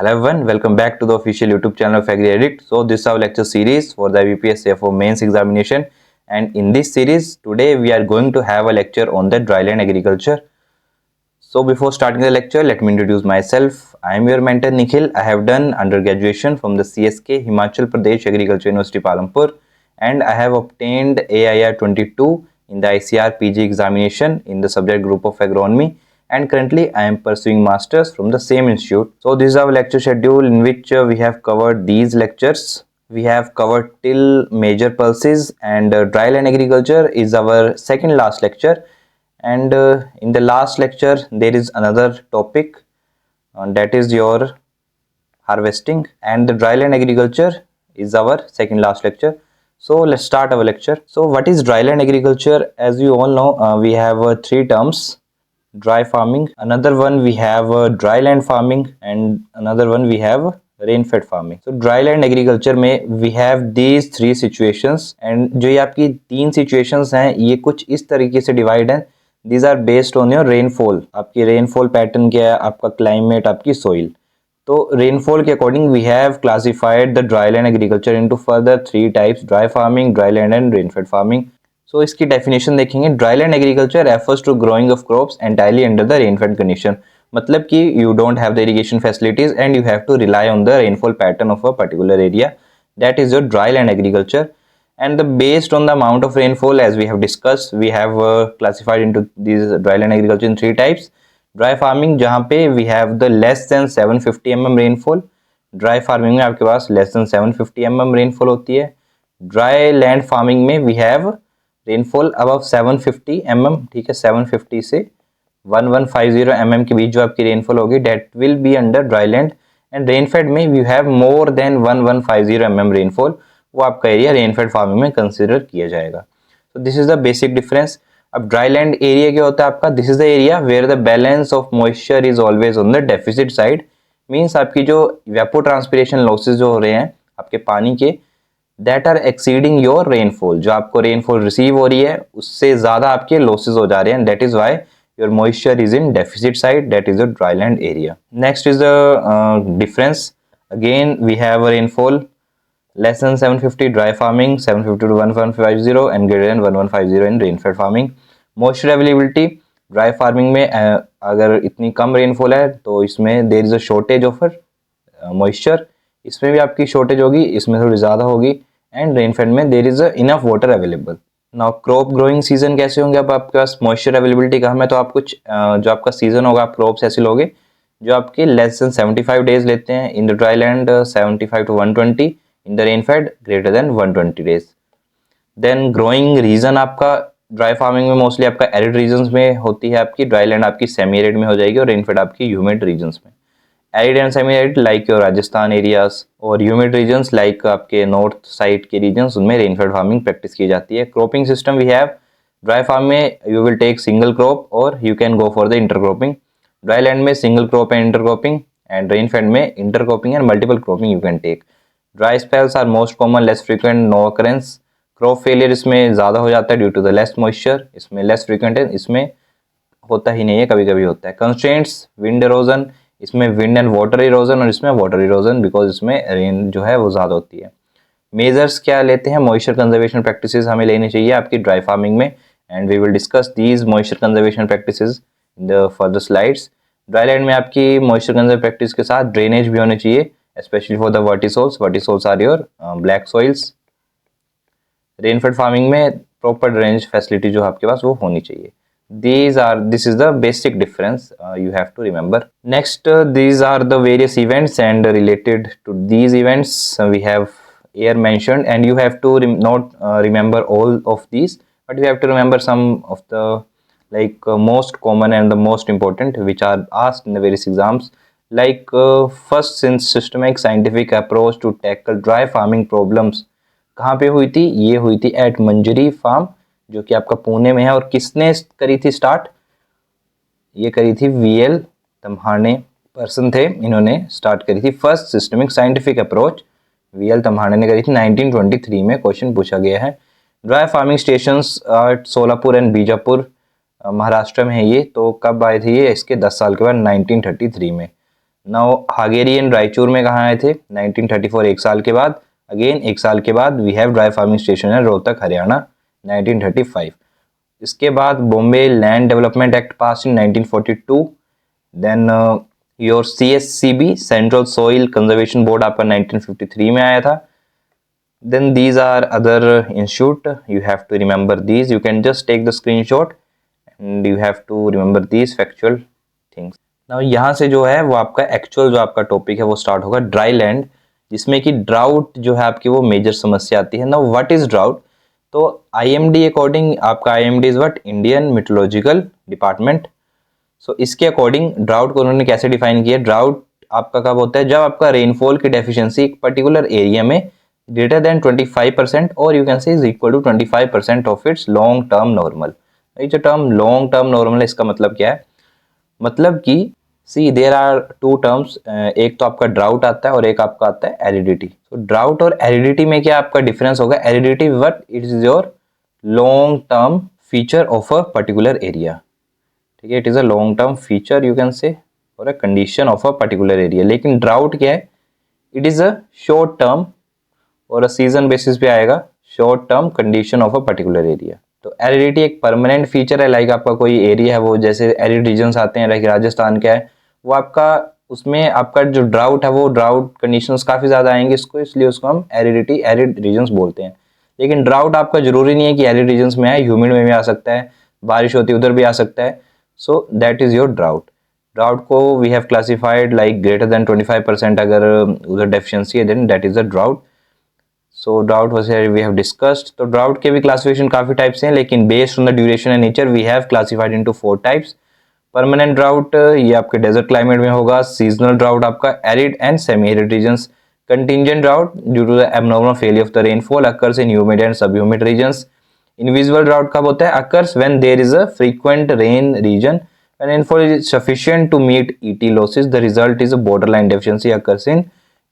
Hello everyone, welcome back to the official YouTube channel of AgriAddict. So this is our lecture series for the IBPS CFO mains examination, and in this series today we are going to have a lecture on the dryland agriculture. So before starting the lecture, let me introduce myself. I am your mentor Nikhil. I have done undergraduation from the CSK Himachal Pradesh Agriculture University Palampur, and I have obtained AIR 22 in the ICAR PG examination in the subject group of agronomy, and currently I am pursuing masters from the same institute. So this is our lecture schedule in which we have covered these lectures. We have covered till major pulses, and dryland agriculture is our second last lecture. And in the last lecture there is another topic, that is your harvesting, and the dryland agriculture is our second last lecture. So let's start our lecture. So what is dryland agriculture? As you all know, we have three terms: dry farming, another one we have dryland farming, and another one we have rain-fed farming. So dryland agriculture में we have these three situations, and जो ये आपकी तीन situations हैं ये कुछ इस तरीके से divide हैं. These are based on your rainfall. आपकी rainfall pattern क्या है, आपका climate, आपकी soil. तो रेनफॉल के according we have classified the dryland agriculture into further three types: dry farming, dryland and rainfed farming. So इसकी डेफिनेशन देखेंगे. Dryland agriculture refers to growing of crops entirely under the rainfed condition. मतलब कि you don't have the irrigation facilities and you have to rely on the rainfall pattern of a particular area. That is your dryland agriculture. And based on the amount of rainfall, as we have discussed, we have classified into these dryland agriculture in three types. Dry farming जहाँ पे we have the less than 750 mm rainfall. Dry farming में आपके पास less than 750 mm rainfall होती है. Dry land farming में we have rainfall above 750 mm. ठीक है, 750 से 1150 mm के बीच जो आपकी रेनफॉल होगी that will be under dry land. And rainfed में we have more than 1150 mm rainfall. वो आपका एरिया रेनफेड फार्मिंग में कंसिडर किया जाएगा. तो this is the basic difference. अब ड्राईलैंड एरिया क्या होता है आपका? This is the area where the balance of moisture is always on the deficit side. Means आपकी जो इवेपोट्रांसपिरेशन लॉसेस जो हो रहे हैं आपके पानी के, that are exceeding your rainfall. जो आपको रेनफॉल रिसीव हो रही है उससे ज्यादा आपके लॉसेस हो जा रहे हैं. That is why your moisture is in deficit side. That is your dryland area. Next is the difference. Again we have rainfall less than 750 dry farming, 750 to 1150, and greater than 1150 in rain-fed farming. Moisture availability dry farming में अगर इतनी कम rainfall है तो इसमें there is a shortage of moisture. इसमें भी आपकी shortage होगी, इसमें थोड़ी ज़्यादा होगी. एंड रेनफेड में there is enough water available. Now crop growing season कैसे होंगे? अब आपके पास मॉइस्चर अवेलेबिलिटी कम है तो आप कुछ जो आपका सीजन होगा आप क्रॉप्स ऐसे लोगे जो आपके लेस देन 75 डेज लेते हैं. In the dry land 75 to 120. In the rainfed greater than 120 days. Then growing region आपका ड्राई फार्मिंग में मोस्टली आपका एरिड रीजन्स में होती है आपकी. ड्राई लैंड आपकी सेमी एरिड में हो जाएगी और रेनफेड आपकी ह्यूमिड रीजन्स में. Arid and semi arid like your Rajasthan areas, और ह्यूमिड रीजन्स लाइक आपके नॉर्थ साइड के रीजन्स, उनमें रेनफेड फार्मिंग प्रैक्टिस की जाती है. Cropping system we have. Dry farm में you will take single crop और you can go for the intercropping. Dry land में single crop and intercropping, and rainfed में intercropping and multiple cropping you can take. Dry spells are most common, less frequent, no occurrence. Crop failure इसमें ज़्यादा हो जाता है due to the less moisture. इसमें less frequent है, इसमें होता ही नहीं है, कभी कभी होता है. कंस्ट्रेंट्स विंड इरोजन, इसमें विंड एंड वाटर इरोजन, और इसमें वाटर इरोजन बिकॉज इसमें रेन जो है वो ज़्यादा होती है. मेजर्स क्या लेते हैं? मॉइस्चर कंजर्वेशन प्रैक्टिसेस हमें लेनी चाहिए आपकी ड्राई फार्मिंग में, and we will discuss these moisture conservation practices in the further slides. Dry land में आपकी मॉइस्चर कंजर्व प्रैक्टिस के साथ ड्रेनेज भी होनी चाहिए, especially for the vertisols. Vertisols are your black soils. Rainfed farming में proper drainage facility जो आपके पास वो होनी चाहिए. This is the basic difference you have to remember. Next, these are the various events, and related to these events we have here mentioned, and you have to not remember all of these, but you have to remember some of the most common and the most important which are asked in the various exams. Like first systematic scientific approach to tackle dry farming problems कहाँ पे हुई थी? ये हुई थी eight मंजरी farm जो कि आपका पुणे में है. और किसने करी थी स्टार्ट? ये करी थी VL तम्हाने पर्सन थे, इन्होंने स्टार्ट करी थी first systemic scientific approach. VL तम्हाने ने करी थी 1923 में. क्वेश्चन पूछा गया है. Dry farming stations Solapur and Bijapur Maharashtra में है ये. तो कब आए थे ये? इसके 10 साल के बाद 1933 में. नाउ हागेरियन रायचूर में कहाँ आए थे 1934, एक साल के बाद। अगेन एक साल के बाद we have dry farming station है रोहतक हरियाणा 1935। इसके बाद Bombay land development act pass in 1942। Then your CSCB central soil conservation board आपका 1953 में आया था। Then these are other institute, you have to remember these, you can just take the screenshot and you have to remember these factual things. Now यहाँ से जो है वो आपका एक्चुअल जो आपका टॉपिक है वो स्टार्ट होगा ड्राई लैंड, जिसमें कि ड्राउट जो है आपकी वो मेजर समस्या आती है। Now what is drought? तो IMD अकॉर्डिंग आपका IMD is what, Indian meteorological department. So इसके अकॉर्डिंग ड्राउट को उन्होंने कैसे डिफाइन किया? ड्राउट आपका कब होता है? जब आपका रेनफॉल की डेफिशिएंसी एक पर्टिकुलर एरिया में greater than 25% or you can say is equal to 25% of its long term normal। ये जो टर्म लॉन्ग टर्म नॉर्मल है इसका मतलब क्या है? मतलब कि सी देयर आर टू टर्म्स, एक तो आपका ड्राउट आता है और एक आपका आता है एरिडिटी। तो ड्राउट और एरिडिटी में क्या आपका डिफरेंस होगा? Aridity what, it is your long term feature of a particular area, ठीक है, it is a long term feature you can say और a condition of a particular area. लेकिन ड्राउट क्या है? It is a short term और season basis पे आएगा, short term condition of a particular area. तो एरिडिटी एक permanent feature है, लाइक आपका कोई एरिया है वो जैसे एरिड रीजन्स आते हैं, लाइक राजस्थान का है वो आपका, उसमें आपका जो ड्राउट है वो ड्राउट कंडीशंस काफ़ी ज़्यादा आएंगे इसको, इसलिए उसको हम एरिडिटी एरिड रीजन्स बोलते हैं। लेकिन ड्राउट आपका जरूरी नहीं है कि एरिड रीजन्स में आए, ह्यूमिड में भी आ सकता है, बारिश होती है उधर भी आ सकता है। So that is your drought. Drought को we have classified like greater than 25% अगर उधर डेफिशिएंसी है then that is a drought. So drought was we have discussed. तो ड्राउट के भी क्लासिफिकेशन काफी टाइप्स हैं, लेकिन based on the duration and nature we have classified into 4 types. Permanent drought ये आपके डेजर्ट क्लाइमेट में होगा। सीजनल ड्राउट आपका arid and semi arid regions. Contingent drought due to the abnormal failure of the rainfall occurs in humid and sub humid regions. Invisible drought कब होता है? Occurs when there is a frequent rain region and rainfall is sufficient to meet ET losses, the result is a borderline deficiency occurs in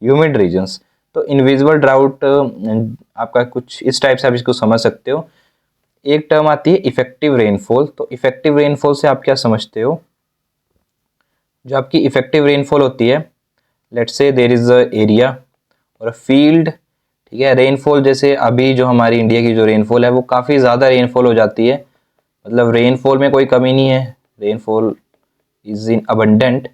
humid regions। तो invisible drought आपका कुछ इस type से आप इसको समझ सकते हो। एक टर्म आती है इफेक्टिव रेनफॉल। तो इफेक्टिव रेनफॉल से आप क्या समझते हो? जो आपकी इफेक्टिव रेनफॉल होती है, let's say there is a area और अ फील्ड, ठीक है। रेनफॉल जैसे अभी जो हमारी इंडिया की जो रेनफॉल है वो काफ़ी ज़्यादा रेनफॉल हो जाती है, मतलब रेनफॉल में कोई कमी नहीं है, रेनफॉल इज इन अबंडेंट,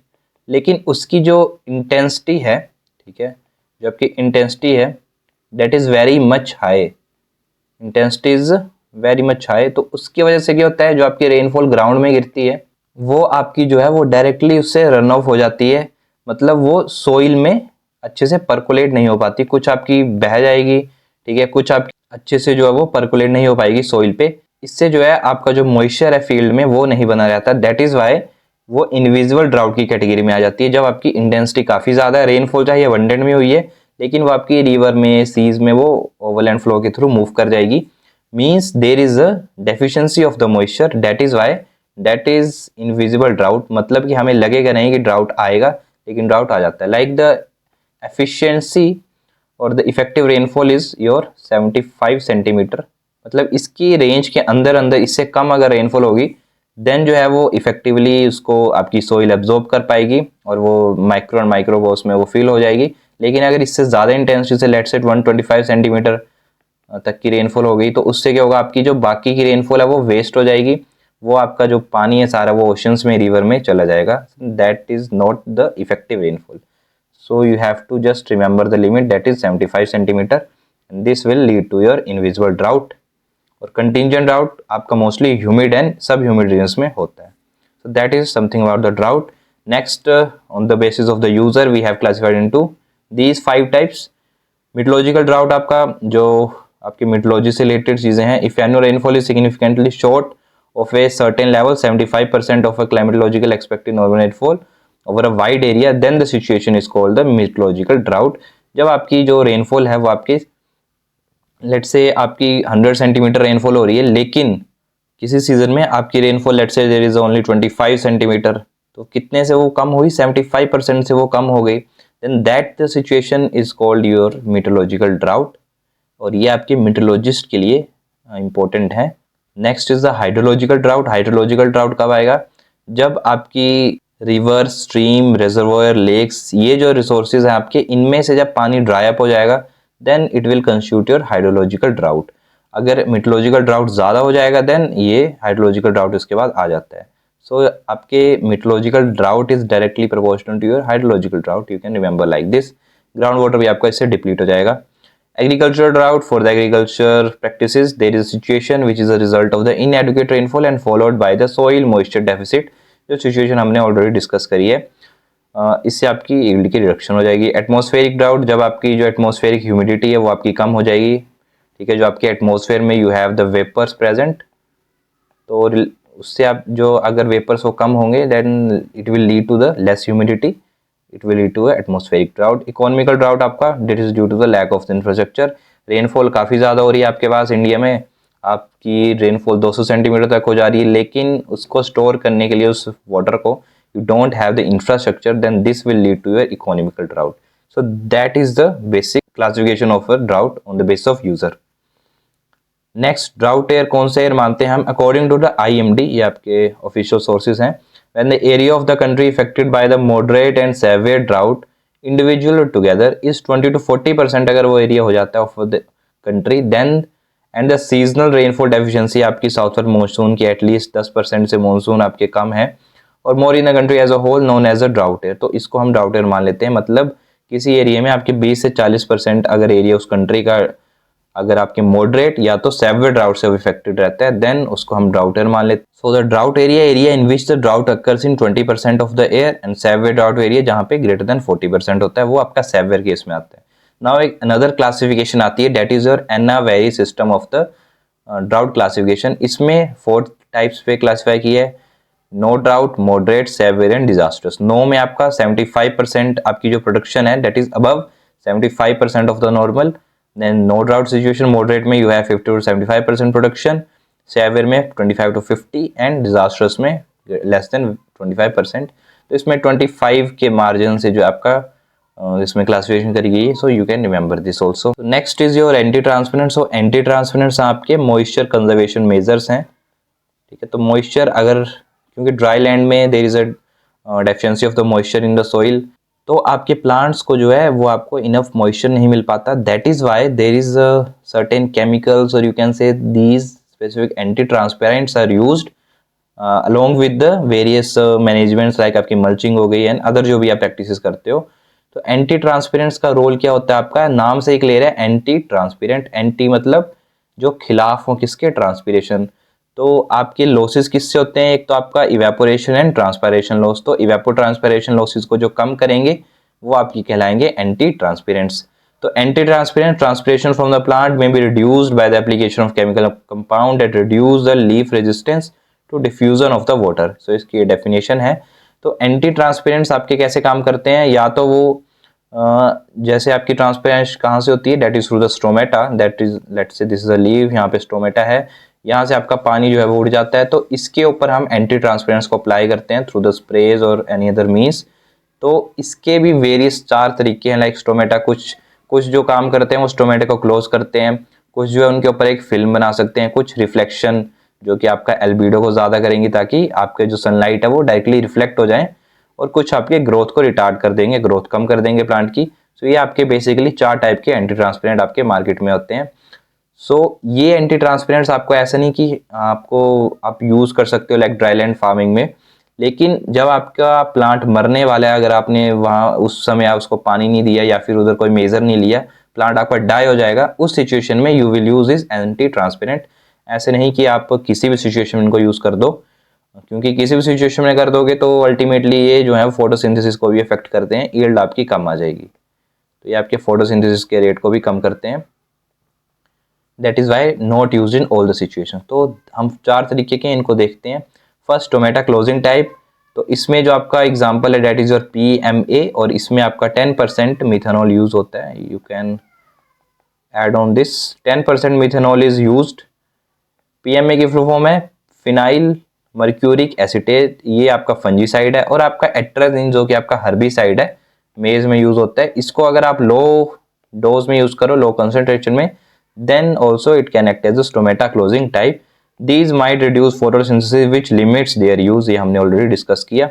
लेकिन उसकी जो इंटेंसिटी है, ठीक है, जो आपकी इंटेंसिटी है that is very much high, intensity is very much high. तो उसकी वजह से क्या होता है, जो आपकी रेनफॉल ग्राउंड में गिरती है वो आपकी जो है वो डायरेक्टली उससे रन ऑफ हो जाती है, मतलब वो सोइल में अच्छे से परकोलेट नहीं हो पाती, कुछ आपकी बह जाएगी, ठीक है, कुछ आपकी अच्छे से जो है वो परकोलेट नहीं हो पाएगी सोइल पे। इससे जो है आपका जो मॉइस्चर है फील्ड में वो नहीं बना रहता। दैट इज वाई वो इनविजिबल ड्राउट की कैटेगरी में आ जाती है। जब आपकी इंटेंसिटी काफ़ी ज़्यादा है, रेनफॉल चाहे अबंडेंट में हुई है, लेकिन वो आपकी रिवर में सीज में वो ओवरलैंड फ्लो के थ्रू मूव कर जाएगी, means there is a deficiency of the moisture, that is why that is invisible drought. मतलब कि हमें लगेगा नहीं कि ड्राउट आएगा, लेकिन ड्राउट आ जाता है। लाइक द एफिशिएंसी और the effective rainfall is your 75 centimetre, मतलब इसकी रेंज के अंदर अंदर इससे कम अगर रेनफॉल होगी देन जो है वो इफेक्टिवली उसको आपकी सोइल एब्जॉर्ब कर पाएगी और वो माइक्रो एंड माइक्रो वो उसमें वो फील हो जाएगी। लेकिन अगर इससे ज़्यादा इंटेंसिटी से लेट्स से 125 सेंटीमीटर तक की रेनफॉल हो गई तो उससे क्या होगा, आपकी जो बाकी की रेनफॉल है वो वेस्ट हो जाएगी, वो आपका जो पानी है सारा वो ओशंस में रिवर में चला जाएगा। That is not the effective rainfall. So you have to just remember the limit, that is 75 centimeter, and this will lead to your invisible drought। और contingent drought आपका mostly humid and sub humid regions में होता है। So that is something about the drought। Next on the basis of the user we have classified into these 5 types। Meteorological drought आपका जो आपकी meteorology से related चीज़ें हैं, if annual rainfall is significantly short of a certain level, 75% of a climatological expected normal rainfall over a wide area, then the situation is called the meteorological drought। जब आपकी जो rainfall है वो आपकी let's say आपकी 100 centimetre rainfall हो रही है, लेकिन किसी सीजन में आपकी rainfall let's say there is only 25 centimeter, तो कितने से वो कम हुई, 75% से वो कम हो गई, then that the situation is called your meteorological drought। और ये आपके meteorologist के लिए इंपॉर्टेंट है। Next is the hydrological drought. Hydrological drought कब आएगा? जब आपकी रिवर, स्ट्रीम, रिजर्वोयर, लेक्स, ये जो रिसोर्सेज हैं आपके, इनमें से जब पानी ड्राई अप हो जाएगा then it will constitute your hydrological drought. अगर मीटोलॉजिकल ड्राउट ज़्यादा हो जाएगा देन ये हाइड्रोलॉजिकल ड्राउट इसके बाद आ जाता है। सो आपके meteorological drought is directly proportional to your hydrological drought, you can remember like this. Ground water भी आपका इससे डिप्लीट हो जाएगा। Agricultural drought, for the agriculture practices, there is a situation which is a result of the inadequate rainfall and followed by the soil moisture deficit, जो situation हमने already discuss करी है। इससे आपकी यील्ड की रिडक्शन हो जाएगी। एटमॉस्फेरिक ड्राउट, जब आपकी जो एटमॉस्फेरिक ह्यूमिडिटी है वो आपकी कम हो जाएगी, ठीक है, जो आपके एटमॉस्फेयर में you have the vapours present, तो उससे आप जो अगर वेपर्स वो कम होंगे then it will lead to the less humidity, it will lead to atmospheric drought. Economical drought आपका that is due to the lack of the infrastructure. Rainfall काफ़ी ज़्यादा हो रही है आपके पास इंडिया में, आपकी रेनफॉल 200 सेंटीमीटर तक हो जा रही है, लेकिन उसको स्टोर करने के लिए उस वाटर को you don't have the infrastructure, then this will lead to your economical drought. So that is the basic classification of a drought on the basis of user. Next, drought air कौन सा air मानते हैं हम? According to the IMD, ये आपके official sources हैं, when the area of the country affected by the moderate and severe drought individual together is 20 to 40%, अगर वो एरिया हो जाता है of the country, then and the seasonal rainfall deficiency आपकी southern monsoon की at least 10% से monsoon आपके कम है, और more in the country as a whole known as a drought year, तो इसको हम ड्राउट एयर मान लेते हैं। मतलब किसी एरिया में आपके 20 से 40% अगर एरिया उस कंट्री का अगर आपके मॉडरेट या तो सेवियर ड्राउट से इफेक्टेड रहता है देन उसको हम ड्राउट एयर मान लेते हैं। So the drought area in which the drought occurs in 20% of the air, and severe drought area जहाँ पे ग्रेटर देन 40% होता है वो आपका सेवियर केस में आता है। नाउ एक अनदर क्लासिफिकेशन आती है, that is your Annewari system of the drought classification. इसमें 4 टाइप्स पे क्लासीफाई किया है, no drought, moderate, severe and disasters. No में आपका 75% आपकी जो प्रोडक्शन है that is above 75% of the normal, then no drought situation. Moderate में you have 50 to 75% production, severe में 25 to 50 एंड डिजास्टर्स में लेस देन 25%। तो इसमें 25 के मार्जिन से जो आपका इसमें क्लासिफिकेशन करी गई है, so you can remember this also. Next is your anti transparent. So anti transparents आपके मॉइस्चर कंजर्वेशन मेजर्स हैं, ठीक है। तो मॉइस्चर अगर, क्योंकि ड्राई लैंड में there is a deficiency of the moisture in the soil, तो आपके प्लांट्स को जो है वो आपको इनफ मॉइस्चर नहीं मिल पाता, that is why there is certain chemicals और you can say these specific anti transparents are used along with the various managements like आपकी मल्चिंग हो गई एंड अदर जो भी आप प्रैक्टिसेस करते हो। तो एंटी ट्रांसपेरेंट्स का रोल क्या होता है आपका? नाम से ही क्लियर है, एंटी ट्रांसपेरेंट। एंटी मतलब जो खिलाफ हो किसके? ट्रांसपिरेशन। तो आपके लॉसेस किससे होते हैं? एक तो आपका इवेपोरेशन एंड ट्रांसपायरेशन लॉस। तो इवेपो ट्रांसपायरेशन लॉसेस को जो कम करेंगे वो आपकी कहलाएंगे एंटी ट्रांसपेरेंट्स। तो anti transparent transpiration from the plant में be reduced by the application of chemical compound that reduce the leaf resistance to diffusion of the water. So इसकी डेफिनेशन है। तो एंटी ट्रांसपेरेंट्स आपके कैसे काम करते हैं? या तो वो जैसे आपकी ट्रांसपेरेंस कहाँ से होती है? That is through the stomata, that is let's say this is a leaf, यहाँ पे स्टोमेटा है, यहाँ से आपका पानी जो है वो उड़ जाता है। तो इसके ऊपर हम एंटी ट्रांसपेरेंट्स को अप्लाई करते हैं थ्रू द स्प्रेज और एनी अदर मीन्स। तो इसके भी वेरियस 4 तरीके हैं, लाइक स्टोमेटा कुछ जो काम करते हैं वो स्टोमेटा को क्लोज करते हैं, कुछ जो है उनके ऊपर एक फिल्म बना सकते हैं, कुछ रिफ्लेक्शन जो कि आपका एल्बिडो को ज़्यादा करेंगी ताकि आपके जो सनलाइट है वो डायरेक्टली रिफ्लेक्ट हो जाए, और कुछ आपके ग्रोथ को रिटार्ड कर देंगे, ग्रोथ कम कर देंगे प्लांट की। सो ये आपके बेसिकली 4 टाइप के एंटी ट्रांसपेरेंट आपके मार्केट में होते हैं। सो ये एंटी ट्रांसपेरेंट्स आपको ऐसा नहीं कि आप यूज़ कर सकते हो लाइक ड्राईलैंड फार्मिंग में, लेकिन जब आपका प्लांट मरने वाला है, अगर आपने वहाँ उस समय उसको पानी नहीं दिया या फिर उधर कोई मेजर नहीं लिया, प्लांट आपका डाई हो जाएगा, उस सिचुएशन में you will use is anti transparent. ऐसे नहीं कि आप किसी भी सिचुएशन में इनको यूज़ कर दो, क्योंकि किसी भी सिचुएशन में कर दोगे तो अल्टीमेटली ये जो है फोटोसिंथेसिस को भी इफेक्ट करते हैं, यील्ड आपकी कम आ जाएगी। तो ये आपके फोटोसिंथेसिस के रेट को भी कम करते हैं, that is why not use in all the situation. तो हम 4 तरीके के इनको देखते हैं। फर्स्ट टोमेटा क्लोजिंग टाइप, तो इसमें जो आपका एग्जांपल है दैट इज योर PMA, और इसमें आपका 10% मिथेनॉल यूज होता है। You can add on this 10% methanol is used. PMA की फुल फॉर्म है फिनाइल मर्क्यूरिक एसिटेट, ये आपका फंजीसाइड है, और आपका एट्राजिन जो कि आपका हर्बिसाइड है, मेज में यूज होता है। इसको अगर आप लो डोज में यूज करो, लो कंसंट्रेशन में, then also it can act as a stomata closing type. These might reduce photosynthesis which limits their use, ये हमने ऑलरेडी डिस्कस किया।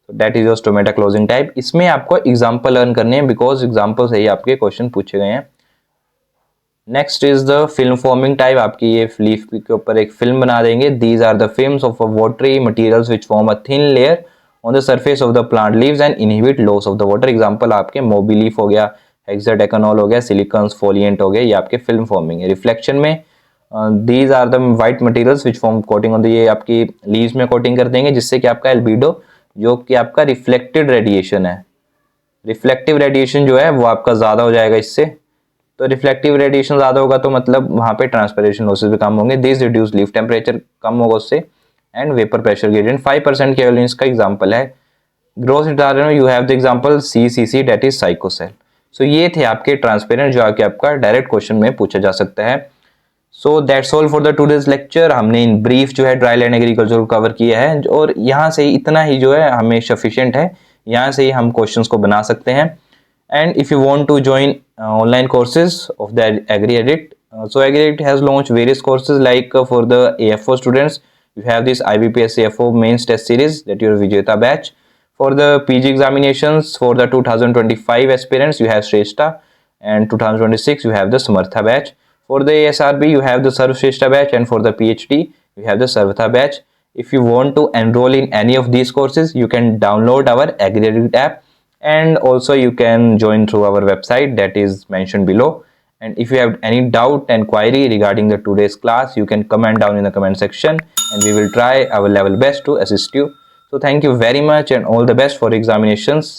That is your stomata closing type. इसमें आपको example learn करने हैं because example से ही आपके क्वेश्चन पूछे गए हैं। Next is the film forming type. आपकी ये लीफ के ऊपर एक फिल्म बना देंगे। These are the films of a watery materials which form a thin layer on the surface of the plant leaves and inhibit loss of the water. Example आपके मोबी leaf हो गया, हेक्साडेकानोल हो गया, सिलिकॉन्स फोलिएंट हो गया, ये आपके फिल्म फॉर्मिंग है। रिफ्लेक्शन में these are the white materials which form coating on the, ये आपकी लीव्स में कोटिंग कर देंगे जिससे कि आपका एल्बिडो जो कि आपका रिफ्लेक्टेड रेडिएशन है, रिफ्लेक्टिव रेडिएशन जो है वो आपका ज़्यादा हो जाएगा इससे। तो रिफ्लेक्टिव रेडिएशन ज़्यादा होगा तो मतलब वहाँ पे ट्रांसपिरेशन लॉसेस भी कम होंगे। दिस रिड्यूस लीफ टेम्परेचर कम होगा उससे एंड वेपर प्रेशर ग्रेडियंट 5% केवल इसका एग्जांपल है। Growth retardant you have the example CCC that is cycocel. So ये थे आपके ट्रांसपेरेंट जो आके आपका डायरेक्ट क्वेश्चन में पूछा जा सकता है। So that's all for the today's lecture. हमने इन ब्रीफ जो है ड्राई लैंड एग्रीकल्चर को कवर किया है और यहाँ से इतना ही जो है हमें सफिशिएंट है, यहाँ से ही हम क्वेश्चंस को बना सकते हैं। And if you want to join online courses of the AgriEdit, so AgriEdit has launched various courses like for the AFO students, you have this IBPS AFO mains test series that your Vijeta batch. For the PG examinations for the 2025 aspirants, you have Shrestha, and 2026 you have the Samartha batch. For the ASRB, you have the Sarvshrestha batch, and for the PhD, you have the Sarvatha batch. If you want to enroll in any of these courses, you can download our AgriEdit app. And also you can join through our website that is mentioned below. And if you have any doubt and query regarding the today's class, you can comment down in the comment section and we will try our level best to assist you. So thank you very much and all the best for examinations.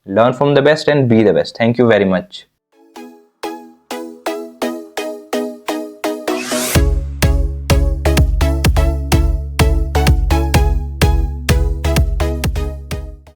Learn from the best and be the best. Thank you very much.